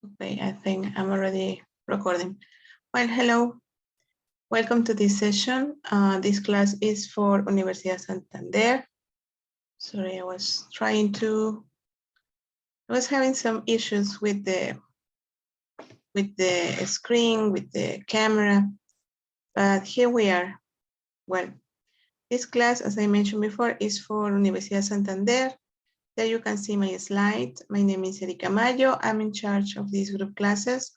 Okay, I think I'm already recording. Well, hello. Welcome to this session. This class is for Universidad Santander. Sorry, I was having some issues with the screen, with the camera, but here we are. Well, this class, as I mentioned before, is for Universidad Santander. There you can see my slide. My name is Erika Mayo. I'm in charge of these group classes.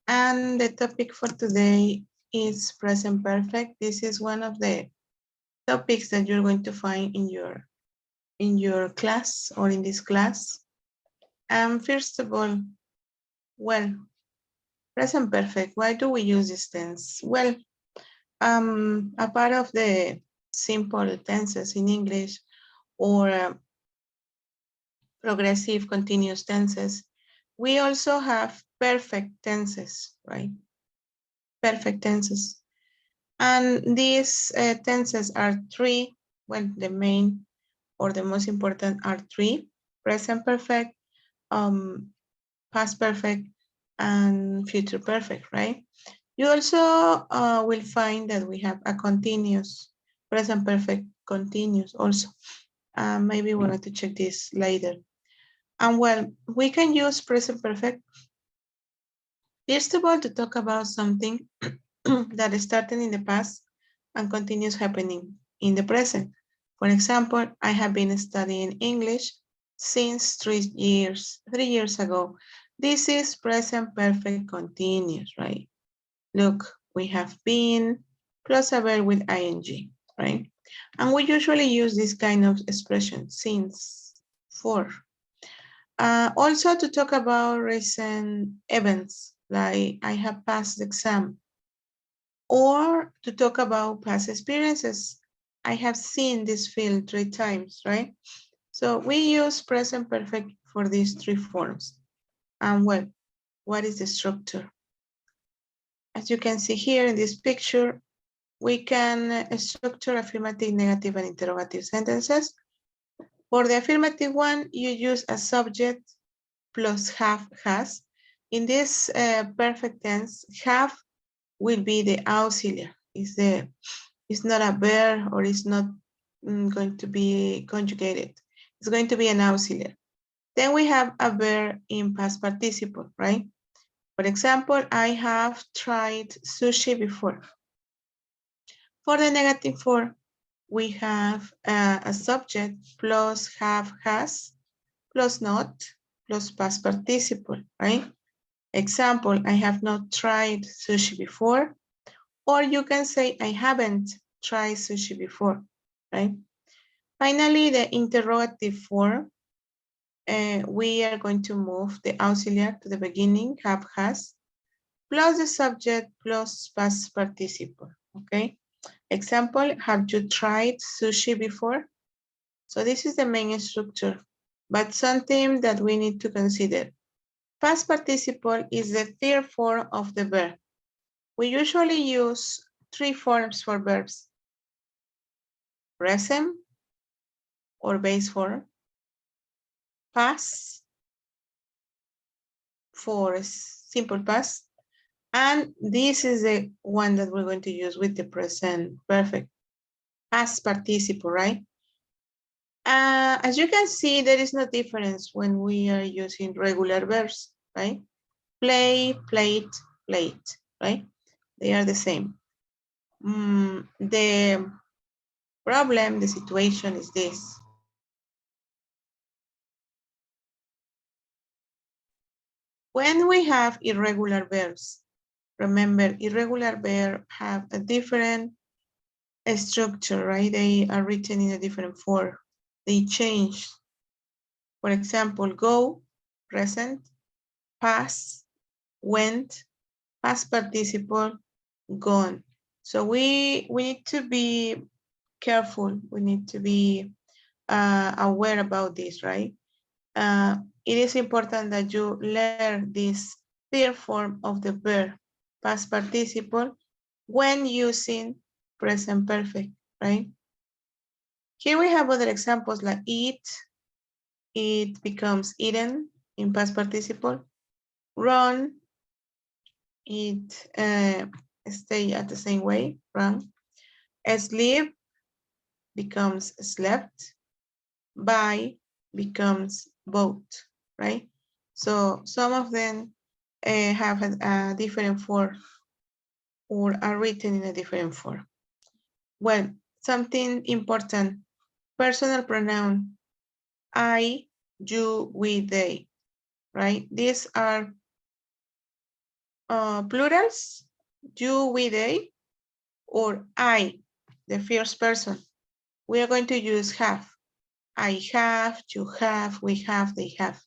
And the topic for today is present perfect. This is one of the topics that you're going to find in your class or in this class. First of all, well, present perfect, why do we use this tense? Well, a part of the simple tenses in English or progressive continuous tenses, we also have perfect tenses, right? Perfect tenses. And these tenses are three, well, the main or the most important are three: present perfect, past perfect, and future perfect, right? You also will find that we have a continuous, present perfect continuous also. Maybe we want to check this later. And well, we can use present perfect, first of all, to talk about something that started in the past and continues happening in the present. For example, I have been studying English since 3 years ago. This is present perfect continuous, right? Look, we have been plus a verb with ing, right? And we usually use this kind of expression, since, for. Also to talk about recent events, like I have passed the exam, or to talk about past experiences. I have seen this field 3 times, right? So we use present perfect for these three forms. And well, what is the structure? As you can see here in this picture, we can structure affirmative, negative, and interrogative sentences. For the affirmative one, you use a subject plus have, has. In this perfect tense, have will be the auxiliary. It's not a verb, or it's not going to be conjugated. It's going to be an auxiliary. Then we have a verb in past participle, right? For example, I have tried sushi before. For the negative form, we have a subject plus have, has, plus not, plus past participle, right? Example, I have not tried sushi before. Or you can say, I haven't tried sushi before, right? Finally, the interrogative form, we are going to move the auxiliary to the beginning, have, has, plus the subject, plus past participle, okay? Example, have you tried sushi before? So this is the main structure, but something that we need to consider. Past participle is the third form of the verb. We usually use three forms for verbs: present or base form, past for simple past, and this is the one that we're going to use with the present perfect, past participle, right? As you can see, there is no difference when we are using regular verbs, right? Play, played, played, right? They are the same. The problem, the situation is this. When we have irregular verbs, remember, irregular verbs have a different structure, right? They are written in a different form. They change. For example, go, present, pass, went, past participle, gone. So we need to be careful. We need to be aware about this, right? It is important that you learn this third form of the verb, past participle, when using present perfect, right? Here we have other examples like eat, it becomes eaten in past participle. Run, it stay at the same way, run. Sleep becomes slept. Buy becomes bought, right? So some of them have a different form or are written in a different form. Well, something important, personal pronoun, I, you, we, they, right? These are plurals, you, we, they, or I, the first person. We are going to use have. I have, you have, we have, they have.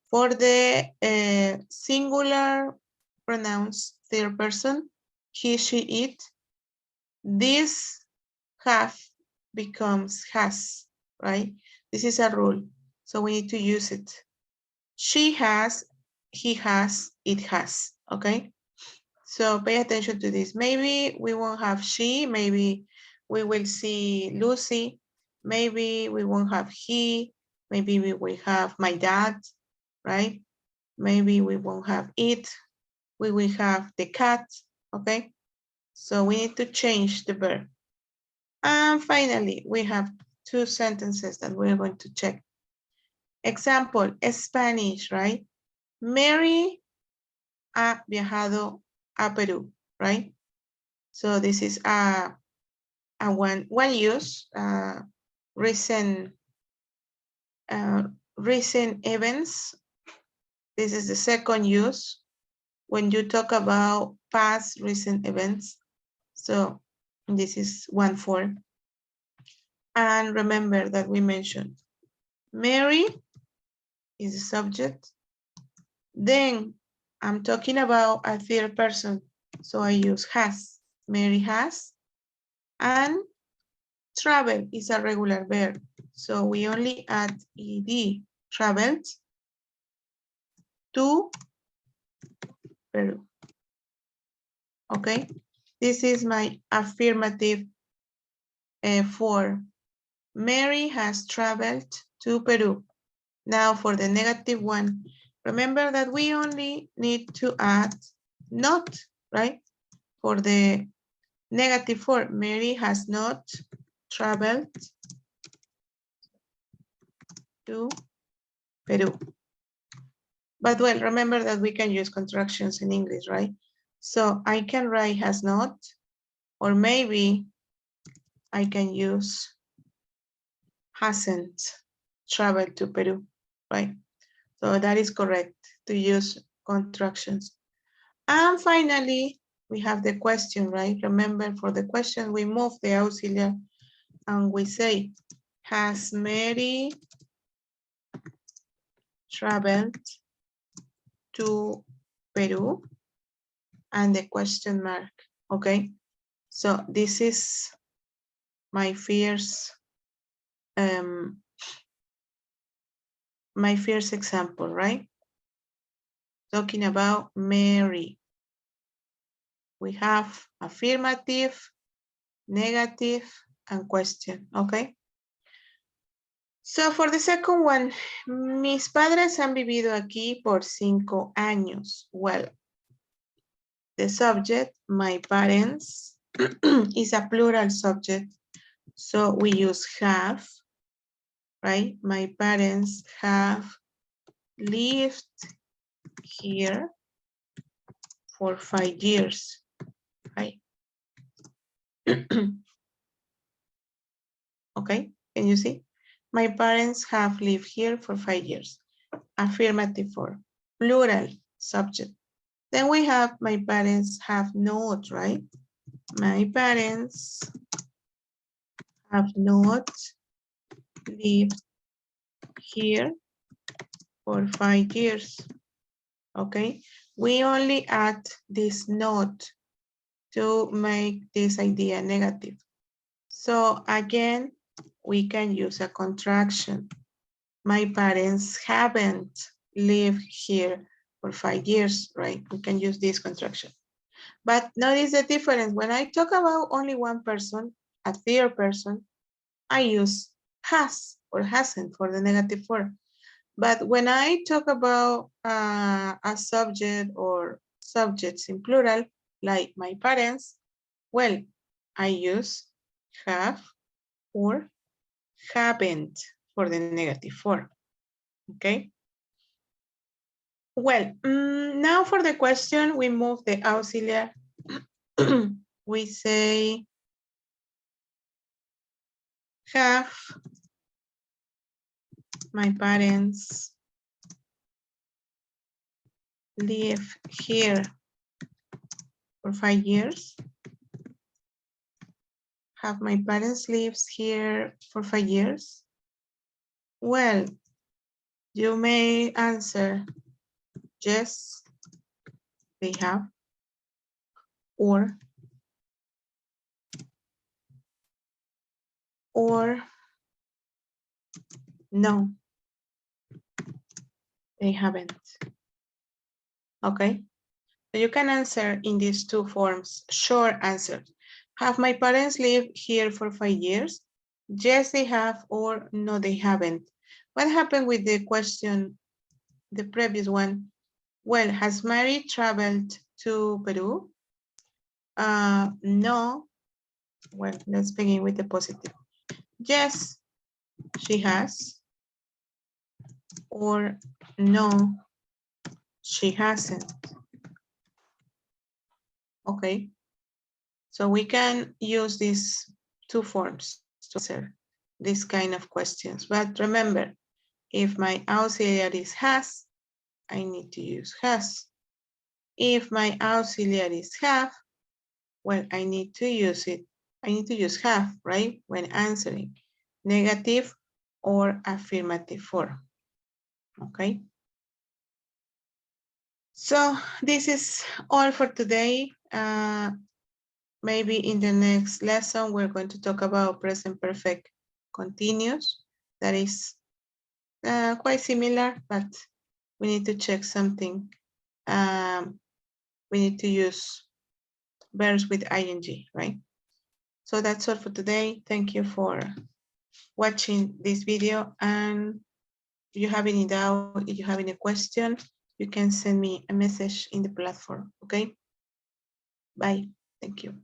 For the singular pronouns, third person, he, she, it, this have becomes has, right? This is a rule, so we need to use it. She has, he has, it has, okay? So pay attention to this. Maybe we won't have she, maybe we will see Lucy, maybe we won't have he, maybe we will have my dad, right? Maybe we won't have it, we will have the cat, okay? So we need to change the verb. And finally, we have two sentences that we're going to check. Example, Spanish, right? Mary ha viajado a Perú, right? So this is a one use, recent events. This is the second use when you talk about past recent events. So this is one form. And remember that we mentioned Mary is the subject. Then I'm talking about a third person. So I use has. Mary has. And travel is a regular verb. So we only add ed. Traveled to Peru. Okay. This is my affirmative form. Mary has traveled to Peru. Now for the negative one, remember that we only need to add not, right? For the negative form, Mary has not traveled to Peru. But well, remember that we can use contractions in English, right? So I can write has not, or maybe I can use hasn't traveled to Peru, right? So that is correct to use contractions. And finally, we have the question, right? Remember, for the question, we move the auxiliary and we say, has Mary traveled to Peru? And the question mark, okay? So this is my first example, right? Talking about Mary. We have affirmative, negative, and question, okay? So for the second one, mis padres han vivido aquí por 5 años. Well, the subject, my parents, is a plural subject. So we use have, right? My parents have lived here for 5 years, right? Okay, can you see? My parents have lived here for 5 years. Affirmative form, plural subject. Then we have my parents have not, right? My parents have not lived here for 5 years. Okay, we only add this not to make this idea negative. So again, we can use a contraction. My parents haven't lived here for 5 years, right? We can use this contraction. But notice the difference. When I talk about only one person, a third person, I use has or hasn't for the negative form. But when I talk about a subject or subjects in plural, like my parents, well, I use have or haven't for the negative form, okay? Well, now for the question, we move the auxiliary. We say have my parents live here for 5 years. Have my parents lives here for 5 years? Well, you may answer yes, they have, or no, they haven't. Okay, so you can answer in these two forms, short answers. Have my parents lived here for 5 years? Yes, they have, or no, they haven't. What happened with the question, the previous one? Well, has Mary traveled to Peru? No. Well, let's begin with the positive. Yes, she has. Or no, she hasn't. Okay. So we can use these two forms to answer this kind of questions. But remember, if my auxiliary is has, I need to use has. If my auxiliary is have, well, I need to use it. I need to use have, right? When answering negative or affirmative form. Okay. So this is all for today. Maybe in the next lesson, we're going to talk about present perfect continuous. That is quite similar, but we need to check something. We need to use verbs with ing, right? So that's all for today. Thank you for watching this video. And if you have any doubt, if you have any question, you can send me a message in the platform, okay? Bye. Thank you.